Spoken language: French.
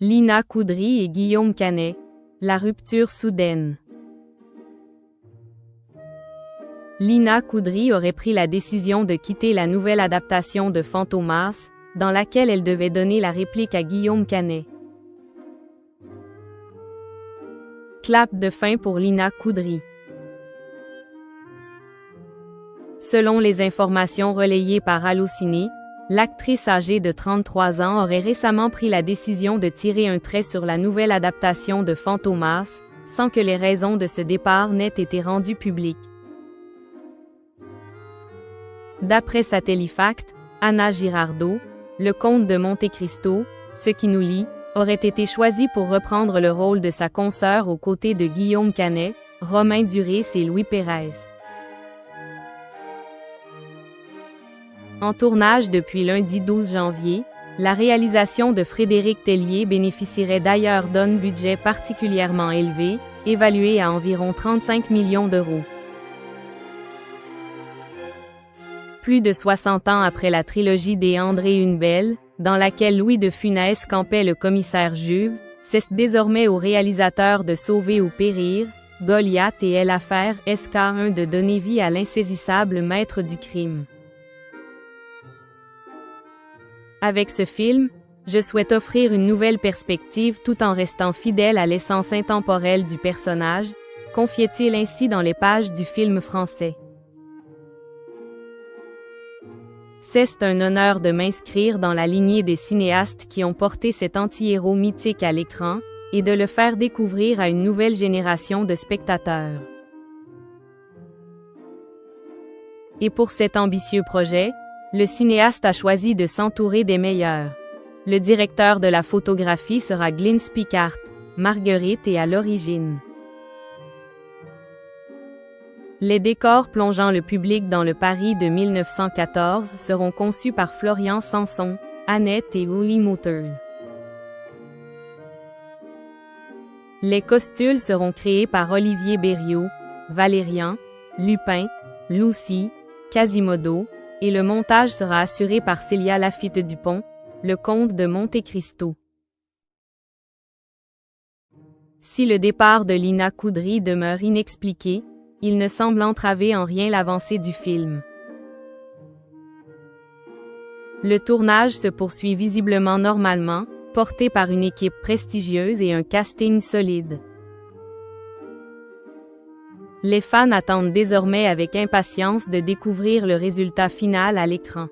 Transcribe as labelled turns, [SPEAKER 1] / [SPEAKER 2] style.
[SPEAKER 1] Lina Coudry et Guillaume Canet, la rupture soudaine. Lina Coudry aurait pris la décision de quitter la nouvelle adaptation de Fantomas, dans laquelle elle devait donner la réplique à Guillaume Canet. Clap de fin pour Lina Coudry. Selon les informations relayées par Allociné, l'actrice âgée de 33 ans aurait récemment pris la décision de tirer un trait sur la nouvelle adaptation de Fantomas, sans que les raisons de ce départ n'aient été rendues publiques. D'après Satellifact, Anna Girardot, le comte de Monte Cristo, ce qui nous lie, aurait été choisi pour reprendre le rôle de sa consoeur aux côtés de Guillaume Canet, Romain Duris et Louis Pérez. En tournage depuis lundi 12 janvier, la réalisation de Frédéric Tellier bénéficierait d'ailleurs d'un budget particulièrement élevé, évalué à environ 35 millions d'euros. Plus de 60 ans après la trilogie des André une belle, dans laquelle Louis de Funès campait le commissaire Juve, c'est désormais au réalisateur de Sauver ou périr, Goliath et Elle affaire SK1 de donner vie à l'insaisissable maître du crime. Avec ce film, je souhaite offrir une nouvelle perspective tout en restant fidèle à l'essence intemporelle du personnage, confiait-il ainsi dans les pages du film français. C'est un honneur de m'inscrire dans la lignée des cinéastes qui ont porté cet anti-héros mythique à l'écran, et de le faire découvrir à une nouvelle génération de spectateurs. Et pour cet ambitieux projet, le cinéaste a choisi de s'entourer des meilleurs. Le directeur de la photographie sera Glyn Spicart, Marguerite et à l'origine. Les décors plongeant le public dans le Paris de 1914 seront conçus par Florian Sanson, Annette et Uli Motors. Les costumes seront créés par Olivier Berriot, Valérian, Lupin, Lucie, Quasimodo, et le montage sera assuré par Célia Laffitte-Dupont, le comte de Monte Cristo. Si le départ de Lina Coudry demeure inexpliqué, il ne semble entraver en rien l'avancée du film. Le tournage se poursuit visiblement normalement, porté par une équipe prestigieuse et un casting solide. Les fans attendent désormais avec impatience de découvrir le résultat final à l'écran.